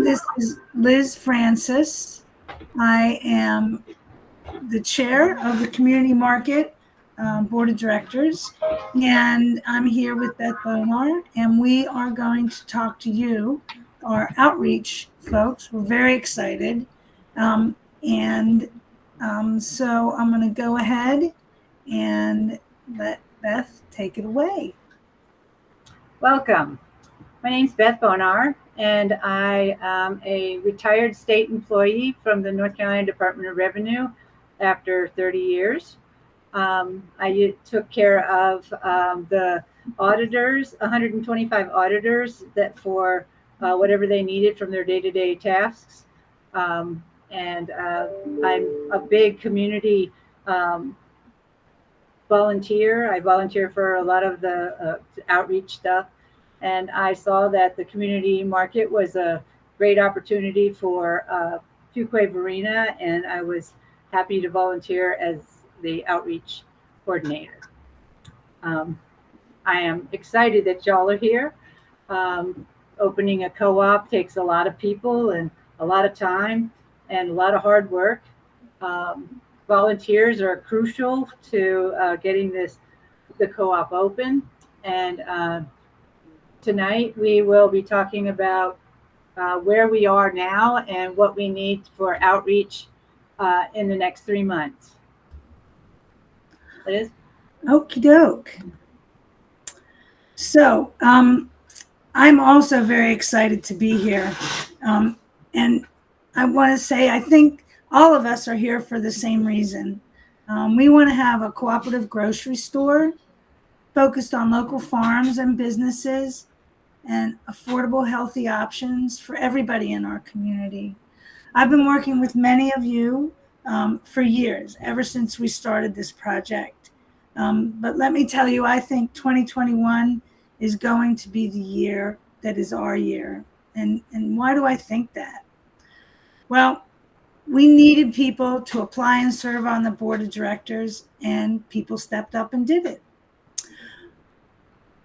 This is Liz Francis. I am the chair of the Community Market Board of Directors, and I'm here with Beth Bonar, and we are going to talk to you, our outreach folks. We're very excited. So I'm going to go ahead and let Beth take it away. Welcome. My name is Beth Bonar, and I am a retired state employee from the North Carolina Department of Revenue after 30 years. I took care of the auditors, 125 auditors, that for whatever they needed from their day-to-day tasks. I'm a big community volunteer. I volunteer for a lot of the outreach stuff. And I saw that the community market was a great opportunity for Fuquay-Varina, and I was happy to volunteer as the outreach coordinator. I am excited that y'all are here. Opening a co-op takes a lot of people and a lot of time and a lot of hard work. Volunteers are crucial to getting the co-op open. And tonight we will be talking about where we are now and what we need for outreach in the next 3 months. Liz? Okie doke. So I'm also very excited to be here. And I want to say, I think all of us are here for the same reason. We want to have a cooperative grocery store focused on local farms and businesses and affordable, healthy options for everybody in our community. I've been working with many of you for years, ever since we started this project. But let me tell you, I think 2021 is going to be the year that is our year. And why do I think that? Well, we needed people to apply and serve on the board of directors, and people stepped up and did it.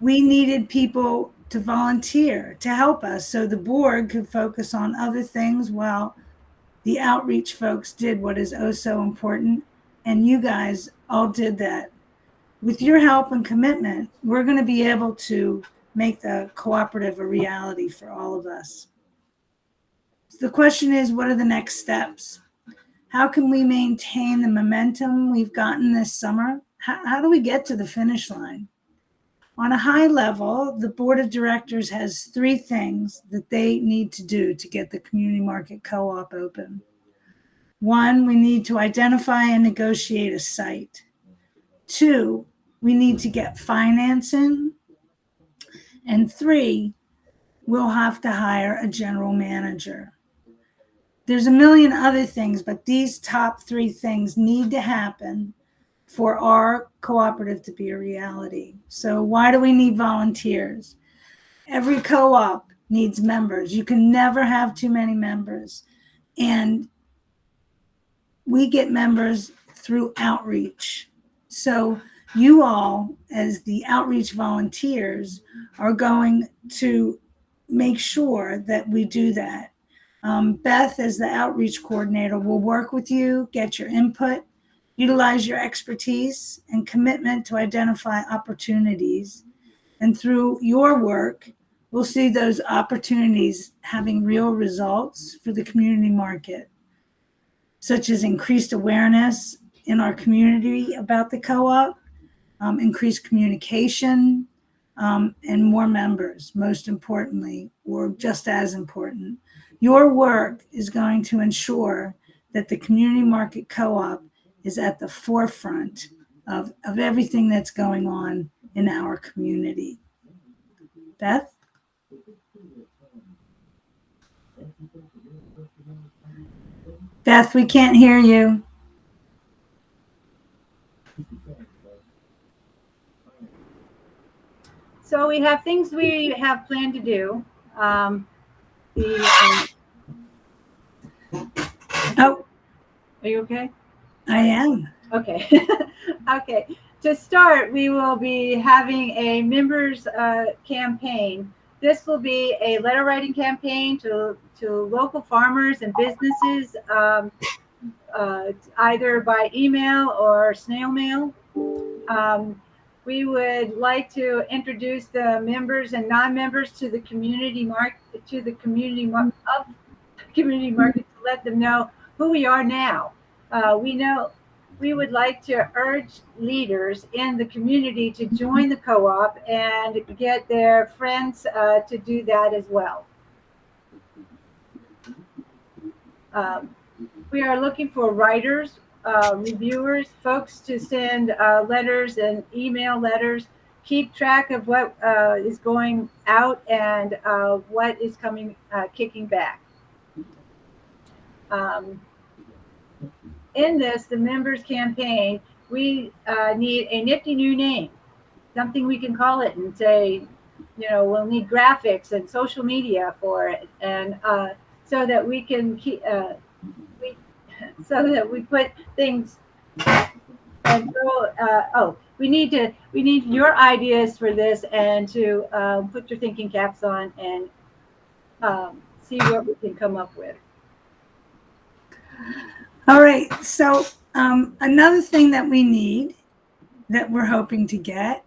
We needed people to volunteer to help us so the board could focus on other things while the outreach folks did what is oh so important. And you guys all did that. With your help and commitment, we're going to be able to make the cooperative a reality for all of us. So the question is, what are the next steps? How can we maintain the momentum we've gotten this summer? How do we get to the finish line? On a high level, the board of directors has 3 things that they need to do to get the community market co-op open. 1, we need to identify and negotiate a site. 2, we need to get financing. And 3, we'll have to hire a general manager. There's a million other things, but these top 3 things need to happen for our cooperative to be a reality. So why do we need volunteers? Every co-op needs members. You can never have too many members. And we get members through outreach. So you all, as the outreach volunteers, are going to make sure that we do that. Beth, as the outreach coordinator, will work with you, get your input, utilize your expertise and commitment to identify opportunities. And through your work, we'll see those opportunities having real results for the community market, such as increased awareness in our community about the co-op, increased communication, and more members, most importantly, or just as important. Your work is going to ensure that the community market co-op is at the forefront of everything that's going on in our community. Beth? Beth, we can't hear you. So we have things we have planned to do. Oh, Are you okay? I am. Okay. Okay. To start, we will be having a members campaign This will be a letter writing campaign to local farmers and businesses, either by email or snail mail. Um, we would like to introduce the members and non-members to the community market, of community market, to let them know who we are now. We know we would like to urge leaders in the community to join the co-op and get their friends to do that as well. Um, we are looking for writers, reviewers, folks to send letters and email letters, keep track of what is going out and what is coming, kicking back. Um, in this, the members campaign, we need a nifty new name, something we can call it and say, we'll need graphics and social media for it, and so that we can keep, we, so that we put things and go. We need your ideas for this, and to put your thinking caps on and see what we can come up with. All right. So another thing that we need, that we're hoping to get,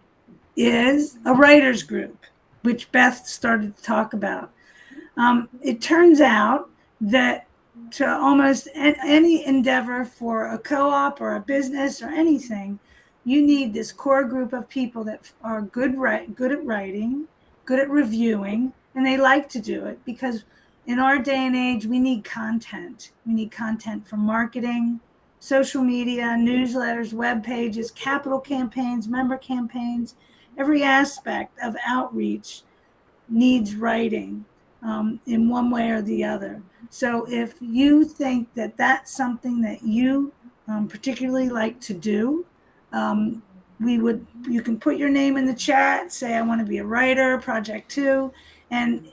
is a writers group, which Beth started to talk about. It turns out that to almost any endeavor for a co-op or a business or anything, you need this core group of people that are good at writing, good at reviewing, and they like to do it, because in our day and age, we need content. We need content for marketing, social media, newsletters, web pages, capital campaigns, member campaigns. Every aspect of outreach needs writing in one way or the other. So if you think that that's something that you particularly like to do, you can put your name in the chat, say I want to be a writer, project 2, and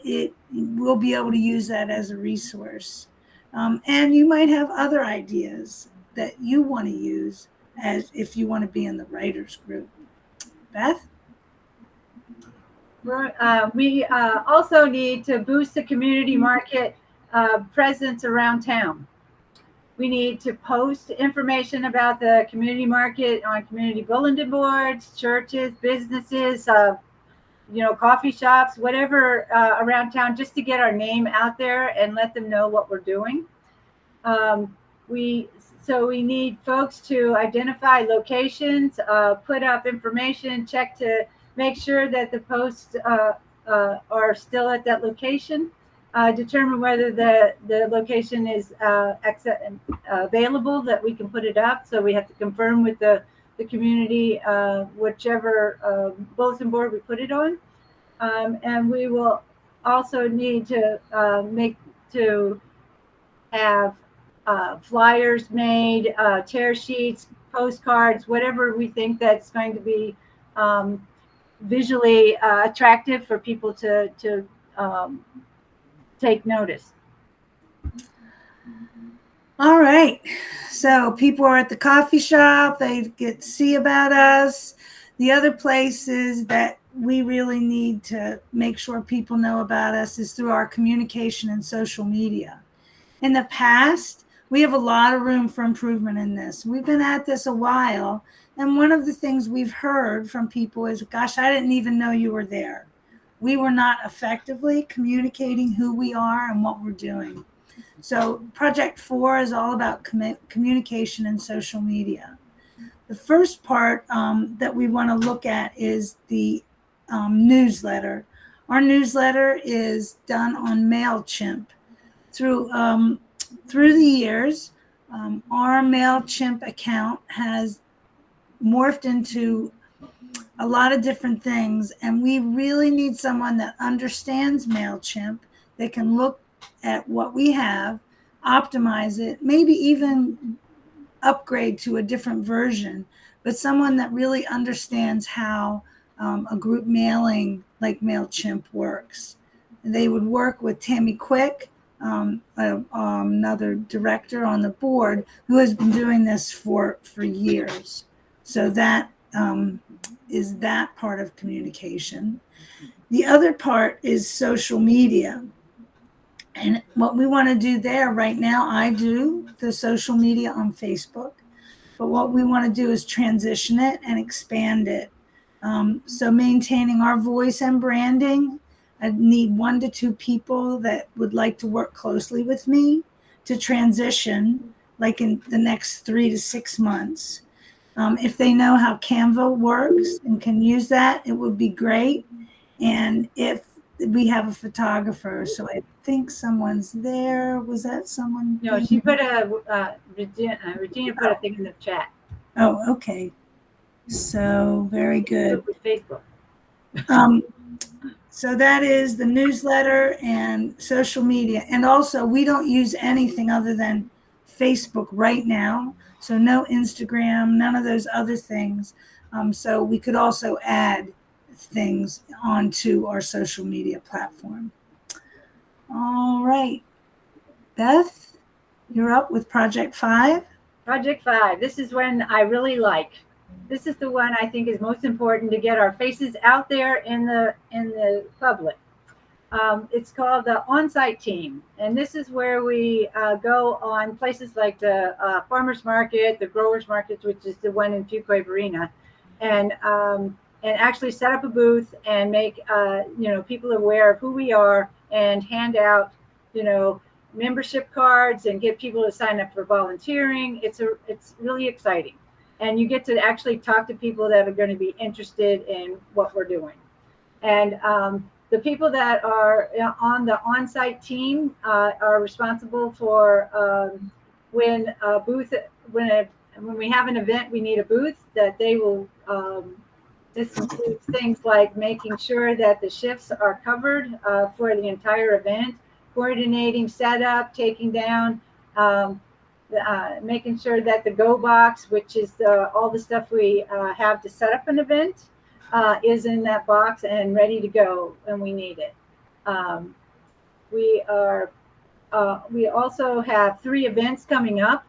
we'll be able to use that as a resource. And you might have other ideas that you want to use as if you want to be in the writers group. Beth? We also need to boost the community market presence around town. We need to post information about the community market on community bulletin boards, churches, businesses, coffee shops, whatever around town, just to get our name out there and let them know what we're doing. We need folks to identify locations, put up information, check to make sure that the posts are still at that location, determine whether the location is available, that we can put it up. So we have to confirm with the community, whichever bulletin board we put it on. And we will also need to have flyers made, tear sheets, postcards, whatever we think that's going to be visually attractive for people to take notice. All right. So people are at the coffee shop, they get to see about us. The other places that we really need to make sure people know about us is through our communication and social media. In the past, we have a lot of room for improvement in this. We've been at this a while, and one of the things we've heard from people is, gosh, I didn't even know you were there. We were not effectively communicating who we are and what we're doing. So Project 4 is all about communication and social media. The first part that we want to look at is the newsletter. Our newsletter is done on MailChimp. Through the years, our MailChimp account has morphed into a lot of different things, and we really need someone that understands MailChimp, that can look at what we have, optimize it, maybe even upgrade to a different version, but someone that really understands how a group mailing like MailChimp works. And they would work with Tammy Quick, another director on the board, who has been doing this for years. So that is that part of communication. The other part is social media. And what we want to do there right now, I do the social media on Facebook. But what we want to do is transition it and expand it. So maintaining our voice and branding, I need 1 to 2 people that would like to work closely with me to transition, like in the next 3 to 6 months. If they know how Canva works and can use that, it would be great. And if we have a photographer, so I think someone's there. Was that someone? No, she put Regina put a thing in the chat. Oh, okay. So very good. With Facebook. So that is the newsletter and social media. And also, we don't use anything other than Facebook right now. So no Instagram, none of those other things. So we could also add things onto our social media platform. All right. Beth, you're up with Project 5. Project 5. This is one I really like. This is the one I think is most important to get our faces out there in the public. It's called the On-Site Team, and this is where we go on places like the farmers market, the growers markets, which is the one in Fuquay-Varina, and actually set up a booth and make people aware of who we are and hand out membership cards and get people to sign up for volunteering. It's really exciting. And you get to actually talk to people that are going to be interested in what we're doing. And the people that are on the on-site team are responsible for when we have an event, we need a booth, that they will, this includes things like making sure that the shifts are covered for the entire event, coordinating setup, taking down, making sure that the Go box, which is all the stuff we have to set up an event, is in that box and ready to go when we need it. We also have 3 events coming up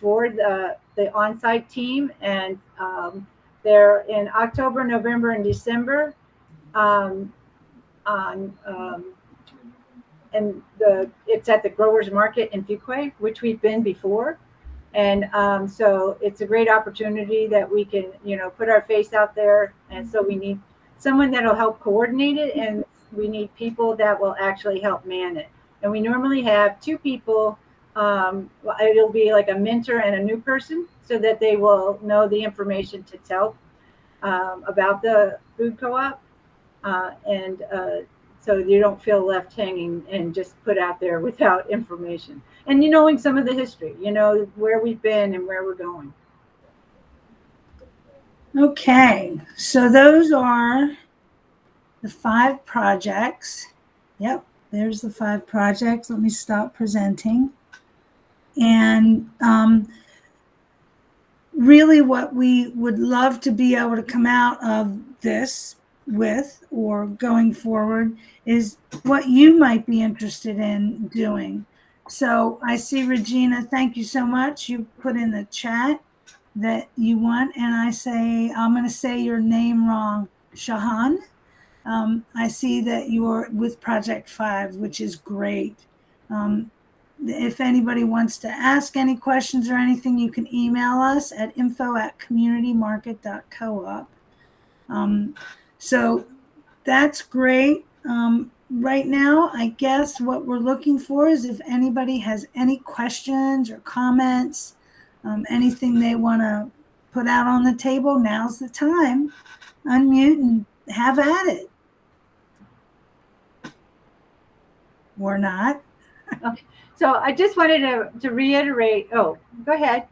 for the on-site team, and they're in October, November, and December. And it's at the Growers Market in Fuquay, which we've been before. And so it's a great opportunity that we can, put our face out there. And so we need someone that'll help coordinate it, and we need people that will actually help man it. And we normally have 2 people. It'll be like a mentor and a new person, so that they will know the information to tell about the food co-op. So you don't feel left hanging and just put out there without information. And knowing some of the history, where we've been and where we're going. Okay, so those are the 5 projects. Yep, there's the 5 projects. Let me stop presenting. And really what we would love to be able to come out of this with, or going forward, is what you might be interested in doing. So I see Regina, thank you so much. You put in the chat that you want, and I'm going to say your name wrong, Shahan. I see that you're with Project 5, which is great. If anybody wants to ask any questions or anything, you can email us at info@communitymarket.coop. So that's great. Right now, I guess what we're looking for is if anybody has any questions or comments, anything they want to put out on the table, now's the time. Unmute and have at it. Or not. Okay. So I just wanted to reiterate. Oh, go ahead.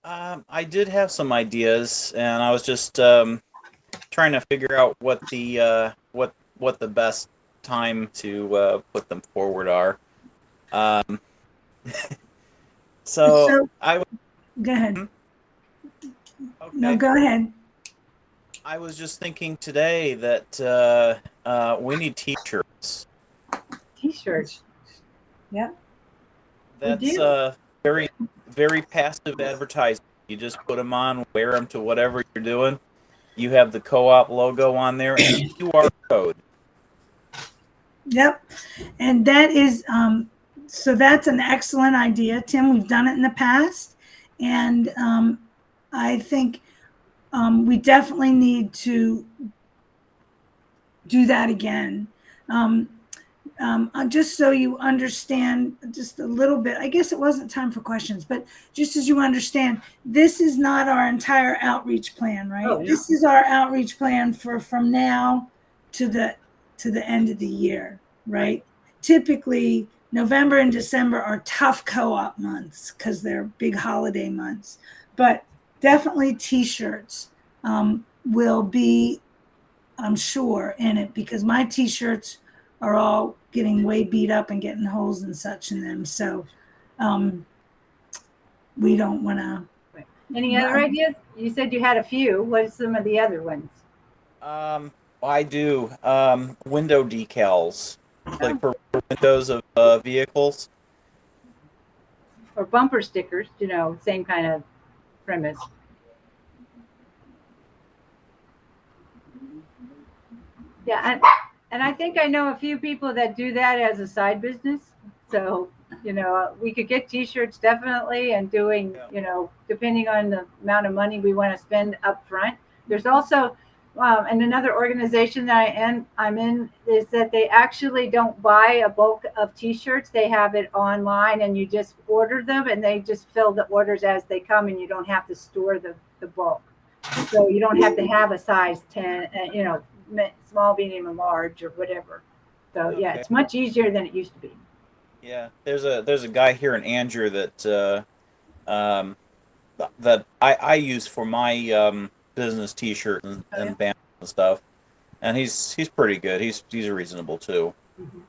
I did have some ideas, and I was just trying to figure out what the best time to put them forward are. So I go ahead. Okay. No, go ahead. I was just thinking today that we need T-shirts. T-shirts. Yeah. That's very, very passive advertising. You just put them on, wear them to whatever you're doing. You have the co-op logo on there and a QR code. Yep. And that is, so that's an excellent idea, Tim. We've done it in the past. And I think we definitely need to do that again. Just so you understand just a little bit, I guess it wasn't time for questions, but just as you understand, this is not our entire outreach plan, right? Oh, no. This is our outreach plan for from now to the end of the year, right? Typically, November and December are tough co-op months because they're big holiday months, but definitely t-shirts will be, I'm sure, in it, because my t-shirts are all getting way beat up and getting holes and such in them. So we don't want to. Any other ideas? You said you had a few. What are some of the other ones? I do. Window decals, like for windows of vehicles. Or bumper stickers, same kind of premise. Yeah, and I think I know a few people that do that as a side business. So, we could get t-shirts definitely, and doing, depending on the amount of money we want to spend up front. There's also, and another organization that I'm in is that they actually don't buy a bulk of t-shirts. They have it online and you just order them and they just fill the orders as they come and you don't have to store the bulk. So you don't have to have a size 10, small, medium, and large, or whatever. So yeah, it's much easier than it used to be. Yeah, there's a guy here in Andrew that that I use for my business T-shirt and band and stuff, and he's pretty good. He's reasonable too. Mm-hmm.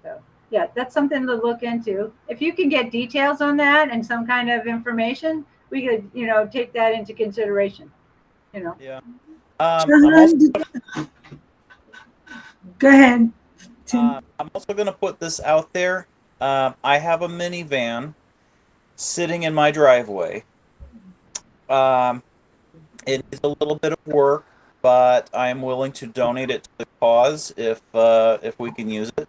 So yeah, that's something to look into. If you can get details on that and some kind of information, we could take that into consideration. Yeah. Go ahead, Tim. I'm also going to put this out there. I have a minivan sitting in my driveway. It is a little bit of work, but I am willing to donate it to the cause if we can use it.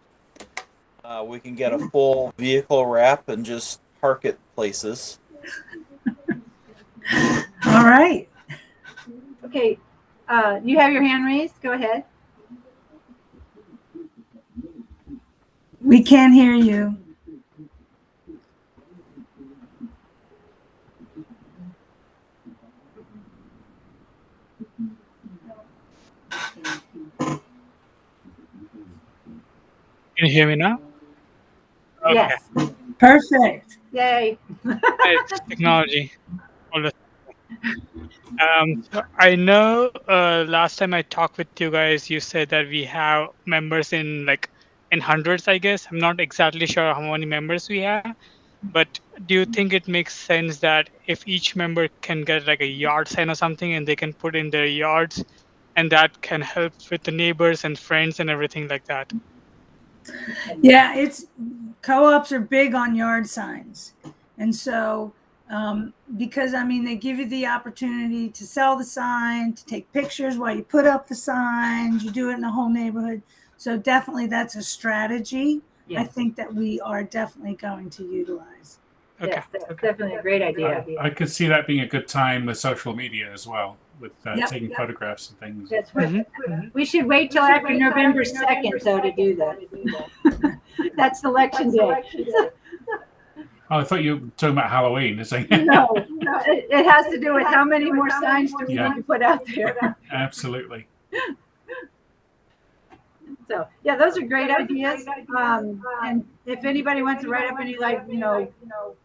We can get a full vehicle wrap and just park it places. All right. Okay. You have your hand raised. Go ahead. We can't hear you. Can you hear me now? Okay. Yes. Perfect. Yay. It's technology. So I know last time I talked with you guys, you said that we have members in hundreds, I guess. I'm not exactly sure how many members we have, but do you think it makes sense that if each member can get like a yard sign or something and they can put in their yards, and that can help with the neighbors and friends and everything like that? Yeah, it's co-ops are big on yard signs. And so because they give you the opportunity to sell the sign, to take pictures while you put up the signs, you do it in the whole neighborhood. So definitely that's a strategy. Yes. I think that we are definitely going to utilize. Okay. Yes, that's definitely a great idea. I could see that being a good time with social media as well, with taking photographs and things. That's right. We should wait till after November 2nd, though, to do that. That's election day. Oh, I thought you were talking about Halloween. No, it has to do with how many more signs do we need to put out there. Absolutely. So yeah, those are great ideas. And if anybody wants to write up any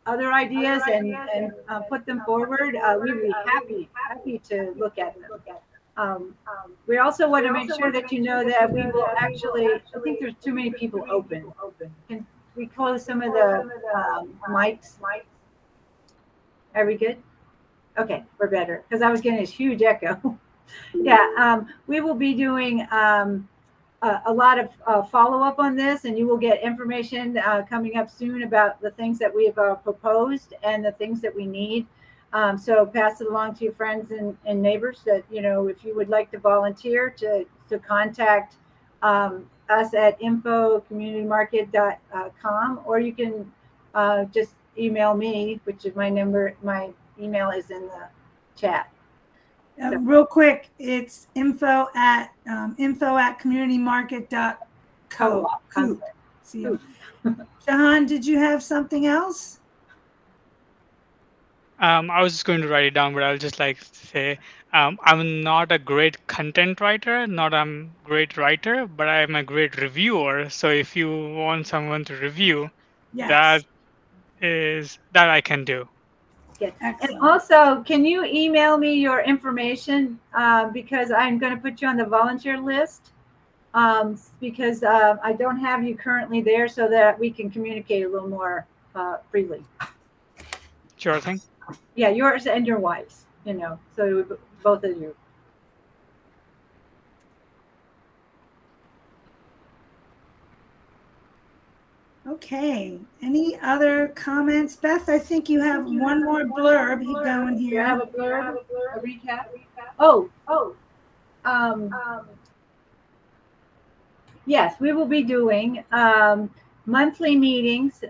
other ideas and put them forward, we would be happy to look at them. We also want to make sure that that we will actually. I think there's too many people open. Can we close some of the mics? Are we good? Okay, we're better because I was getting this huge echo. Yeah, we will be doing. A lot of follow-up on this, and you will get information coming up soon about the things that we have proposed and the things that we need. So pass it along to your friends and neighbors that, if you would like to volunteer to contact us at info@communitymarket.com, or you can just email me, which is my number. My email is in the chat. Real quick, it's info@communitymarket.co. Coop. Shahan, did you have something else? I was just going to write it down, but I'll just like say I'm not a great content writer, not a great writer, but I'm a great reviewer. So if you want someone to review, Yes. that I can do. Yes. And Excellent. also, can you email me your information, because I'm going to put you on the volunteer list, because I don't have you currently there, so that we can communicate a little more freely. Sure thing. Yeah, yours and your wife's, so both of you. Okay. Any other comments? Beth, I think you have one more blurb going here. You have a blurb? A recap? Oh. Yes, we will be doing monthly meetings,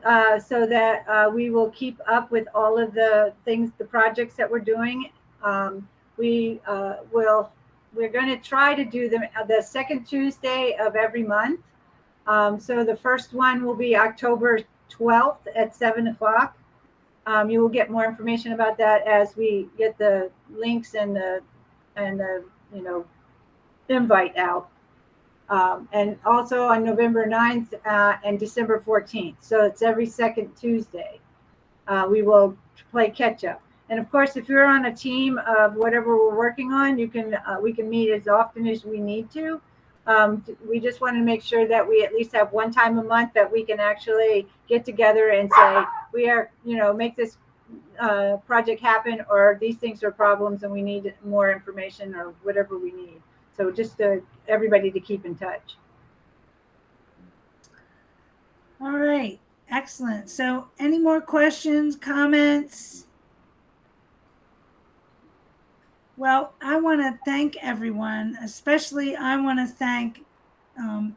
so that we will keep up with all of the things, the projects that we're doing. We're going to try to do them the second Tuesday of every month. So the first one will be October 12th at 7:00. You will get more information about that as we get the links and the invite out. And also on November 9th and December 14th. So it's every second Tuesday. We will play catch up. And of course, if you're on a team of whatever we're working on, we can meet as often as we need to. We just want to make sure that we at least have one time a month that we can actually get together and say, we are, make this project happen, or these things are problems and we need more information, or whatever we need. So just everybody to keep in touch. All right. Excellent. So any more questions, comments? Well, I want to thank everyone, especially I want to thank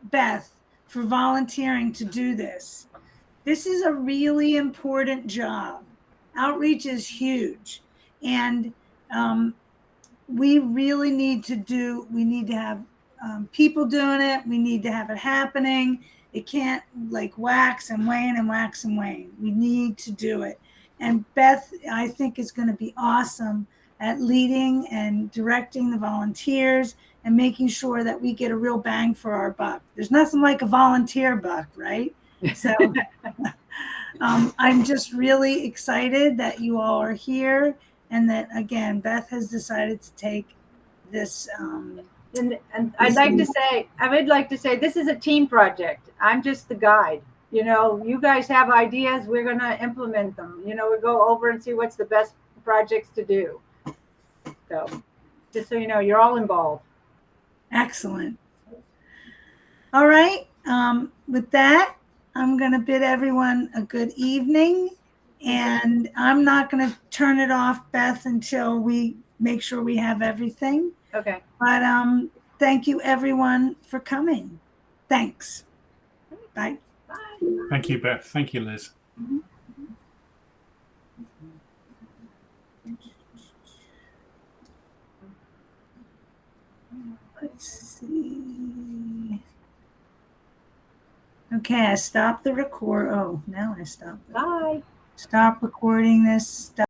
Beth for volunteering to do this. This is a really important job. Outreach is huge. And we really need to have people doing it. We need to have it happening. It can't like wax and wane and wax and wane. We need to do it. And Beth, I think, is going to be awesome at leading and directing the volunteers and making sure that we get a real bang for our buck. There's nothing like a volunteer buck, right? So I'm just really excited that you all are here, and that, again, Beth has decided to take this. And I would like to say this is a team project. I'm just the guide. You guys have ideas. We're going to implement them. We go over and see what's the best projects to do. So just so you know, you're all involved. Excellent. All right. With that, I'm going to bid everyone a good evening. And I'm not going to turn it off, Beth, until we make sure we have everything. Okay. But thank you, everyone, for coming. Thanks. Bye. Bye. Thank you, Beth. Thank you, Liz. Mm-hmm. Let's see. Okay, I stopped the record. Oh, now I stopped. Bye. Stop recording this stuff.